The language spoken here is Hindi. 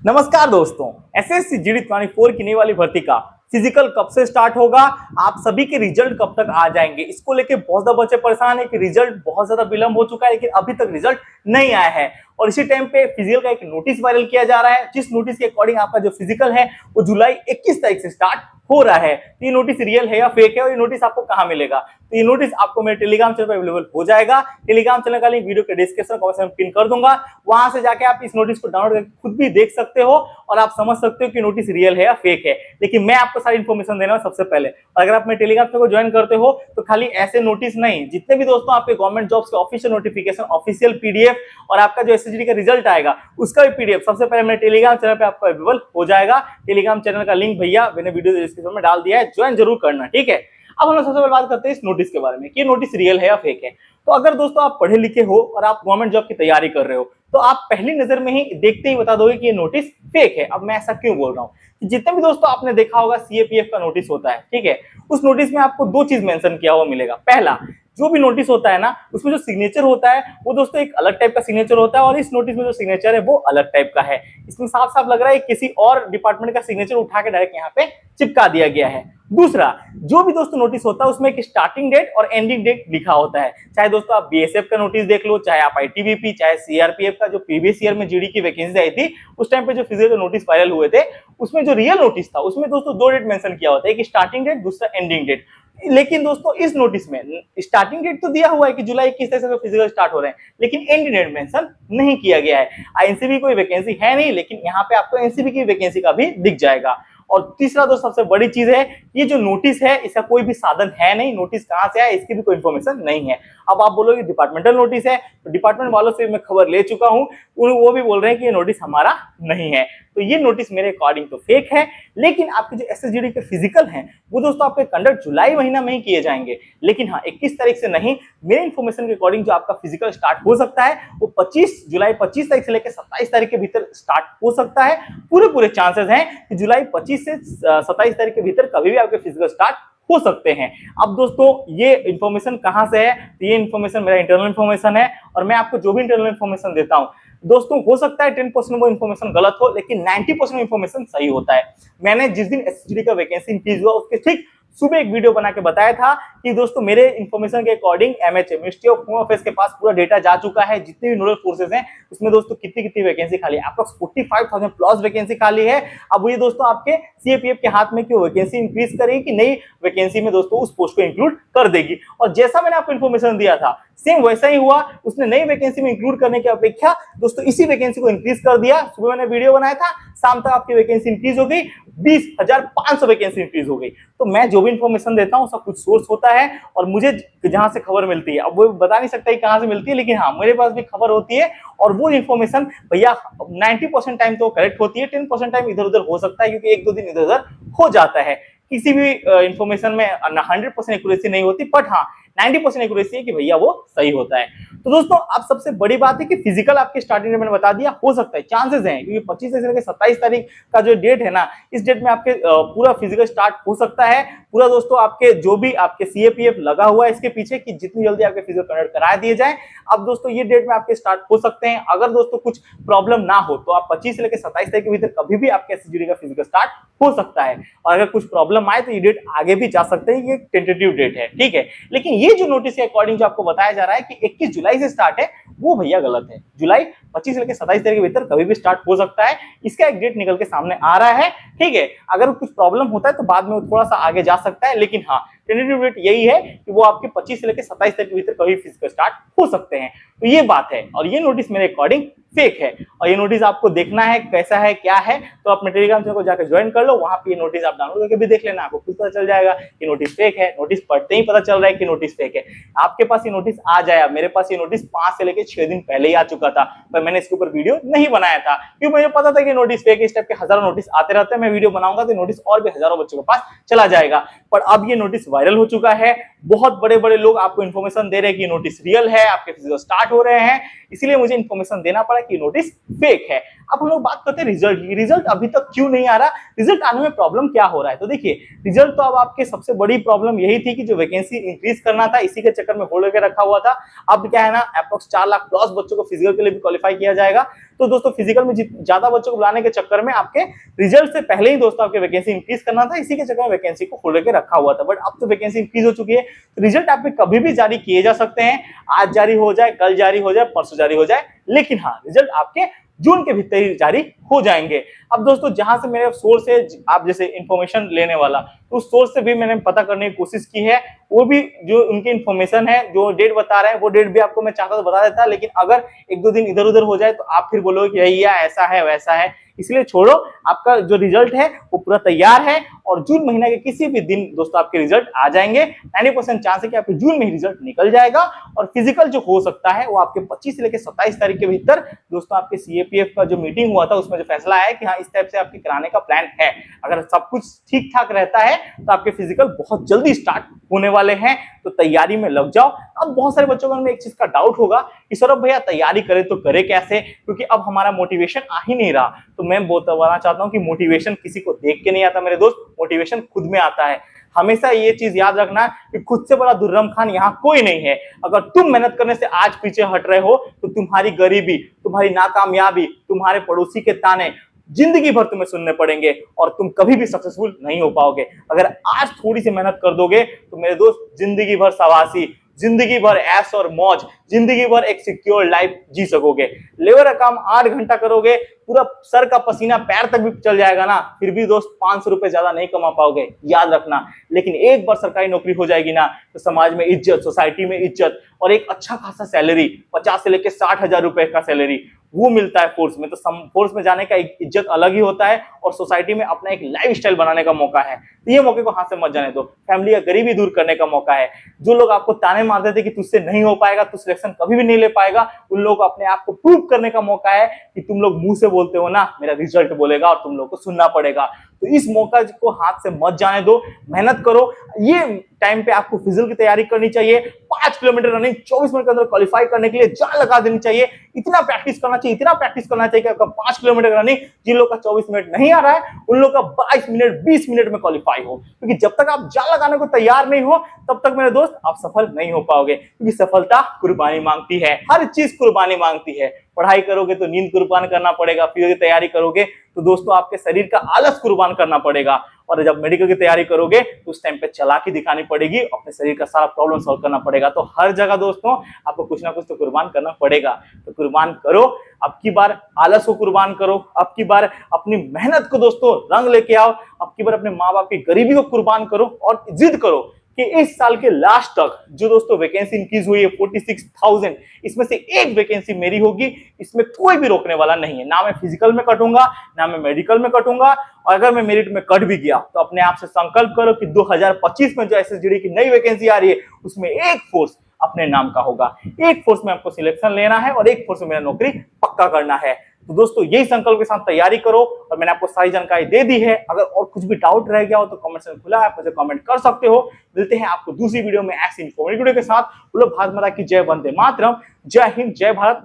नमस्कार दोस्तों, एसएससी जीडी 24 की नई वाली भर्ती का फिजिकल कब से स्टार्ट होगा, आप सभी के रिजल्ट कब तक आ जाएंगे, इसको लेके बहुत ज्यादा बच्चे परेशान है कि रिजल्ट बहुत ज्यादा विलंब हो चुका है लेकिन अभी तक रिजल्ट नहीं आया है। और इसी टाइम पे फिजिकल का एक नोटिस वायरल किया जा रहा है, जिस नोटिस के अकॉर्डिंग आपका जो फिजिकल है वो जुलाई 21 तारीख से स्टार्ट हो रहा है। तो ये नोटिस रियल है या फेक है और ये नोटिस आपको कहां मिलेगा, तो ये नोटिस आपको मेरे टेलीग्राम चैनल पर अवेलेबल हो जाएगा। टेलीग्राम चैनल का लिंक वीडियो के डिस्क्रिप्शन कमेंट में पिन कर दूंगा, वहां से जाके आप इस नोटिस को डाउनलोड करके खुद भी देख सकते हो और आप समझ सकते हो कि नोटिस रियल है या फेक है। लेकिन मैं आपको सारी इन्फॉर्मेशन देना सबसे पहले, अगर आप मेरे टेलीग्राम चैनल को ज्वाइन करते हो तो खाली ऐसे नोटिस नहीं, जितने भी दोस्तों आपके गवर्नमेंट जॉब्स के ऑफिशियल नोटिफिकेशन, ऑफिशियल पीडीएफ और आपका जो एसएसजी का रिजल्ट आएगा उसका भी पीडीएफ सबसे पहले मेरे टेलीग्राम चैनल पे आपको अवेलेबल हो जाएगा। टेलीग्राम चैनल का लिंक भैया मैंने वीडियो डिस्क्रिप्शन में डाल दिया है, ज्वाइन जरूर करना, ठीक है। अब हम लोग सबसे पहले बात करते हैं इस नोटिस के बारे में कि ये नोटिस रियल है या फेक है। तो अगर दोस्तों आप पढ़े लिखे हो और आप गवर्नमेंट जॉब की तैयारी कर रहे हो तो आप पहली नजर में ही देखते ही बता दोगे कि ये नोटिस फेक है। अब मैं ऐसा क्यों बोल रहा हूँ, जितने भी दोस्तों आपने देखा होगा सीएपीएफ का नोटिस होता है, ठीक है, उस नोटिस में आपको दो चीज मेंशन किया हुआ मिलेगा। पहला, जो भी नोटिस होता है ना उसमें जो सिग्नेचर होता है वो दोस्तों एक अलग टाइप का सिग्नेचर होता है और इस नोटिस में जो सिग्नेचर है वो अलग टाइप का है। इसमें साफ साफ लग रहा है किसी और डिपार्टमेंट का सिग्नेचर उठा के डायरेक्ट यहाँ पे चिपका दिया गया है। दूसरा, जो भी दोस्तों नोटिस होता है उसमें एक स्टार्टिंग डेट और एंडिंग डेट लिखा होता है। चाहे दोस्तों आप बीएसएफ का नोटिस देख लो, चाहे आप आईटीबीपी, चाहे सीआरपीएफ का जो प्रीवियस ईयर में जीडी की वैकेंसी आई थी उस टाइम पे जो फिजिकल नोटिस वायरल हुए थे उसमें जो रियल नोटिस था उसमें दोस्तों दो डेट मेंशन किया होता है, एक स्टार्टिंग डेट, दूसरा एंडिंग डेट। लेकिन दोस्तों इस नोटिस में स्टार्टिंग डेट तो दिया हुआ है कि जुलाई 21 तारीख से फिजिकल स्टार्ट हो रहे हैं, लेकिन एंड डेट मेंशन नहीं किया गया है। एनसीबी कोई वैकेंसी है नहीं, लेकिन यहाँ पे आपको एनसीबी की वैकेंसी का भी दिख जाएगा। और तीसरा दोस्तों सबसे बड़ी चीज है, ये जो नोटिस है इसका कोई भी साधन है नहीं, नोटिस कहां से आया इसकी भी कोई इन्फॉर्मेशन नहीं है। अब आप बोलोगे डिपार्टमेंटल नोटिस है, तो डिपार्टमेंट वालों से मैं खबर ले चुका हूं, वो भी बोल रहे हैं कि ये नोटिस हमारा नहीं है। तो ये नोटिस मेरे अकॉर्डिंग तो फेक है। लेकिन आपके जो एसएसजीडी के फिजिकल हैं वो दोस्तों आपके कंडक्ट जुलाई महीना में ही किए जाएंगे, लेकिन हाँ 21 तारीख से नहीं। मेरे इन्फॉर्मेशन के अकॉर्डिंग जो आपका फिजिकल स्टार्ट हो सकता है वो 25 जुलाई 25 तारीख से लेकर 27 तारीख के भीतर स्टार्ट हो सकता है। पूरे चांसेस हैं कि जुलाई 25 से 27 तारीख के भीतर कभी भी आपके फिजिकल स्टार्ट हो सकते हैं। अब दोस्तों ये इन्फॉर्मेशन कहां से है, तो ये इन्फॉर्मेशन मेरा इंटरनल इन्फॉर्मेशन है और मैं आपको जो भी इंटरनल इन्फॉर्मेशन देता हूं दोस्तों हो सकता है 10% वो इन्फॉर्मेशन गलत हो, लेकिन 90% इन्फॉर्मेशन सही होता है। मैंने जिस दिन एसएसजीडी का वैकेंसी इंक्रीज हुआ उसके ठीक सुबह एक वीडियो बना के बताया था कि दोस्तों मेरे इन्फॉर्मेशन के according MHA, ministry of home affairs के पास पूरा डेटा जा चुका है, जितने भी नोडल फोर्सेस हैं उसमें दोस्तों कितनी वैकेंसी खाली है, अप्रॉक्स 45,000 प्लस वैकेंसी खाली है। अब ये दोस्तों आपके सीएपीएफ के हाथ में कि वो वैकेंसी इंक्रीज करेगी कि नई वैकेंसी में दोस्तों उस पोस्ट को इंक्लूड कर देगी। और जैसा मैंने आपको इन्फॉर्मेशन दिया था सेम वैसा ही हुआ, उसने नई वैकेंसी में इंक्लूड करने की अपेक्षा दोस्तों इसी वैकेंसी को इंक्रीज कर दिया। सुबह मैंने वीडियो बनाया था, शाम तक आपकी वैकेंसी इंक्रीज हो गई, 20,500 वैकेंसी इंक्रीज हो गई। तो मैं जो भी इंफॉर्मेशन देता हूं सब कुछ सोर्स होता है और मुझे जहां से खबर मिलती है, अब वो बता नहीं सकता कहां से मिलती है, लेकिन हाँ मेरे पास भी खबर होती है और वो इन्फॉर्मेशन भैया 90% टाइम तो करेक्ट होती है, 10% टाइम इधर उधर हो सकता है क्योंकि एक दो दिन इधर उधर हो जाता है। किसी भी इंफॉर्मेशन में 100% एक्यूरेसी नहीं होती, बट हाँ 90% एक्यूरेसी है कि भैया वो सही होता है। तो दोस्तों अब सबसे बड़ी बात है कि फिजिकल आपके स्टार्टिंग डेट मैंने बता दिया, हो सकता है, चांसेस हैं, क्योंकि 25 से लेकर 27 तारीख का जो डेट है ना, इस डेट में आपके पूरा फिजिकल स्टार्ट हो सकता है। पूरा दोस्तों आपके जो भी आपके सीएपीएफ लगा हुआ है इसके पीछे कि जितनी जल्दी आपके फिजिकल कंडक्ट करा दिए जाए। अब दोस्तों ये डेट में आपके स्टार्ट हो सकते हैं। अगर दोस्तों कुछ प्रॉब्लम ना हो तो आप 25 से लेकर 27 तारीख के भीतर कभी भी आपके एसएसजीडी का फिजिकल स्टार्ट हो सकता है। और अगर कुछ प्रॉब्लम आए तो ये डेट आगे भी जा सकते हैं, ये टेंटेटिव डेट है, ठीक है। लेकिन ये जो नोटिस के अकॉर्डिंग जो आपको बताया जा रहा है कि 21 जुलाई से स्टार्ट है, वो भैया गलत है। जुलाई 25 से लेकर 27 तारीख के भीतर कभी भी स्टार्ट हो सकता है, इसका एक डेट निकल के सामने आ रहा है, ठीक है। अगर कुछ प्रॉब्लम होता है तो बाद में थोड़ा सा आगे जा सकता है, लेकिन हाँ टेंटेटिव डेट यही है कि वो आपके 25 से लेकर 27 तारीख के भीतर कभी फिजिकल स्टार्ट हो सकते हैं। तो ये बात है और ये नोटिस मेरे अकॉर्डिंग फेक है। और ये नोटिस आपको देखना है कैसा है क्या है तो अपने टेलीग्राम चैनल को जाकर ज्वाइन कर लो, वहां पे ये नोटिस आप डाउनलोड करके भी देख लेना, आपको खुद पता चल जाएगा कि नोटिस फेक है। नोटिस पढ़ते ही पता चल रहा है कि नोटिस फेक है। आपके पास ये नोटिस आ जाए, मेरे पास ये नोटिस 5 से लेकर 6 दिन पहले ही आ चुका था, पर मैंने इसके ऊपर वीडियो नहीं बनाया था क्योंकि मुझे पता था कि नोटिस फेक है। इस टाइप के हजारों नोटिस आते रहते हैं, मैं वीडियो बनाऊंगा तो नोटिस और भी हजारों बच्चों के पास चला जाएगा। पर अब ये नोटिस वायरल हो चुका है, बहुत बड़े बड़े लोग आपको इन्फॉर्मेशन दे रहे हैं कि नोटिस रियल है, आपके फिजिकल स्टार्ट हो रहे हैं, इसीलिए मुझे इन्फॉर्मेशन देना पड़ा कि नोटिस फेक है। अब हम लोग बात करते हैं रिजल्ट की। रिजल्ट अभी तक क्यों नहीं आ रहा, रिजल्ट आने में प्रॉब्लम क्या हो रहा है। तो देखिए रिजल्ट तो अब आपके सबसे बड़ी प्रॉब्लम यही थी कि जो वैकेंसी इंक्रीज करना था इसी के चक्कर में होल्ड करके रखा हुआ था। अब क्या है ना, अप्रोक्स 4 लाख प्लस बच्चों को फिजिकल के लिए भी क्वालिफाई किया जाएगा। तो दोस्तों फिजिकल में ज्यादा बच्चों को बुलाने के चक्कर में आपके रिजल्ट से पहले ही दोस्तों आपके वैकेंसी इंक्रीज करना था, इसी के चक्कर में वैकेंसी को होल्ड करके रखा हुआ था। बट अब तो वैकेंसी इंक्रीज हो चुकी है, रिजल्ट आपके कभी भी जारी किए जा सकते हैं। आज जारी हो जाए, कल जारी हो जाए, परसों जारी हो जाए, लेकिन हाँ रिजल्ट आपके जून के भीतर ही जारी हो जाएंगे। अब दोस्तों जहां से मेरे सोर्स है, आप जैसे इंफॉर्मेशन लेने वाला, तो उस सोर्स से भी मैंने पता करने की कोशिश की है, वो भी जो उनकी इंफॉर्मेशन है, जो डेट बता रहे हैं वो डेट भी आपको मैं चाहता तो बता देता, लेकिन अगर एक दो दिन इधर उधर हो जाए तो आप फिर बोलोगे कि भैया ऐसा है वैसा है, इसलिए छोड़ो। आपका जो रिजल्ट है वो पूरा तैयार है और जून महीने के किसी भी दिन दोस्तों आपके रिजल्ट आ जाएंगे। 90% चांस है कि आपके जून में ही रिजल्ट निकल जाएगा। और फिजिकल जो हो सकता है वो आपके 25 से लेकर 27 तारीख के भीतर दोस्तों आपके सीएपीएफ का जो मीटिंग हुआ था उसमें जो फैसला आया कि हाँ इस टाइप से आपके कराने का प्लान है। अगर सब कुछ ठीक ठाक रहता है तो आपके फिजिकल बहुत जल्दी स्टार्ट होने वाले हैं, तो तैयारी में लग जाओ। अब बहुत सारे बच्चों में एक चीज का डाउट होगा कि सौरभ भैया तैयारी करे तो करे कैसे, क्योंकि अब हमारा मोटिवेशन आ ही नहीं रहा। तो मैं बताना चाहता हूं कि मोटिवेशन किसी को देख के नहीं आता मेरे दोस्त, मोटिवेशन खुद में आता है। हमेशा ये चीज याद रखना कि खुद से बड़ा दुर्रम खान यहाँ कोई नहीं है। अगर तुम मेहनत करने से आज पीछे हट रहे हो तो तुम्हारी गरीबी, तुम्हारी नाकामयाबी, तुम्हारे पड़ोसी के ताने जिंदगी भर तुम्हें सुनने पड़ेंगे और तुम कभी भी सक्सेसफुल नहीं हो पाओगे। अगर आज थोड़ी सी मेहनत कर दोगे तो मेरे दोस्त जिंदगी भर शाबाशी, जिंदगी भर ऐश और मौज, जिंदगी भर एक सिक्योर लाइफ जी सकोगे। लेबर का काम 8 घंटा करोगे, पूरा सर का पसीना पैर तक भी चल जाएगा ना, फिर भी दोस्त 500 रुपए ज्यादा नहीं कमा पाओगे, याद रखना। लेकिन एक बार सरकारी नौकरी हो जाएगी ना तो समाज में इज्जत, सोसाइटी में इज्जत और एक अच्छा खासा सैलरी, 50 से लेकर 60,000 रुपए का सैलरी वो मिलता है फोर्स में। तो फोर्स में जाने का एक इज्जत अलग ही होता है और सोसाइटी में अपना एक लाइफस्टाइल बनाने का मौका है। तो ये मौके को हाथ से मत जाने दो। फैमिली का गरीबी दूर करने का मौका है। जो लोग आपको ताने मारते थे कि तुझसे नहीं हो पाएगा, तू सिलेक्शन कभी भी नहीं ले पाएगा, उन लोगों को अपने आप को प्रूव करने का मौका है कि तुम लोग मुंह से बोलते हो ना मेरा रिजल्ट बोलेगा और तुम लोग को सुनना पड़ेगा। तो इस मौका को हाथ से मत जाने दो, मेहनत करो। ये टाइम पे आपको फिजिकल की तैयारी करनी चाहिए। 5 किलोमीटर रनिंग 24 मिनट के अंदर क्वालिफाई करने के लिए जान लगा देनी चाहिए। इतना प्रैक्टिस करना चाहिए, इतना प्रैक्टिस करना चाहिए कि आपका 5 किलोमीटर रनिंग जिन लोग का 24 मिनट नहीं आ रहा है उन लोग का 22 मिनट 20 मिनट में क्वालिफाई हो। क्योंकि जब तक आप जान लगाने को तैयार नहीं हो तब तक मेरे दोस्त आप सफल नहीं हो पाओगे, क्योंकि सफलता कुर्बानी मांगती है, हर चीज कुर्बानी मांगती है। पढ़ाई करोगे तो नींद कुर्बान करना पड़ेगा, फिजिकल की तैयारी करोगे तो दोस्तों आपके शरीर का आलस कुर्बान करना पड़ेगा, और जब मेडिकल की तैयारी करोगे तो उस टाइम पे चालाकी दिखानी पड़ेगी, अपने शरीर का सारा प्रॉब्लम सॉल्व करना पड़ेगा। तो हर जगह दोस्तों आपको कुछ ना कुछ तो कुर्बान करना पड़ेगा। तो कुर्बान करो, अब की बार आलस को कुर्बान करो, अब की बार अपनी मेहनत को दोस्तों रंग लेके आओ, अब की बार अपने माँ बाप की गरीबी को कुर्बान करो और जिद करो कि इस साल के लास्ट तक जो दोस्तों वैकेंसी इंक्रीज हुई है 46,000, इसमें से एक वैकेंसी मेरी होगी। इसमें कोई भी रोकने वाला नहीं है। ना मैं फिजिकल में कटूंगा, ना मैं मेडिकल में कटूंगा। और अगर मैं मेरिट में कट भी गया तो अपने आप से संकल्प करो कि 2025 में जो एसएसजीडी की नई वैकेंसी आ रही है उसमें एक फोर्स अपने नाम का होगा। एक फोर्स में आपको सिलेक्शन लेना है और एक फोर्स में मेरा नौकरी पक्का करना है। तो दोस्तों यही संकल्प के साथ तैयारी करो और मैंने आपको सारी जानकारी दे दी है। अगर और कुछ भी डाउट रह गया हो तो कमेंट सेक्शन खुला है, आप मुझे कमेंट कर सकते हो। मिलते हैं आपको दूसरी वीडियो में ऐसी इन्फॉर्मेटिव वीडियो के साथ। बोलो भारत माता की जय, वंदे मातरम, जय हिंद, जय भारत।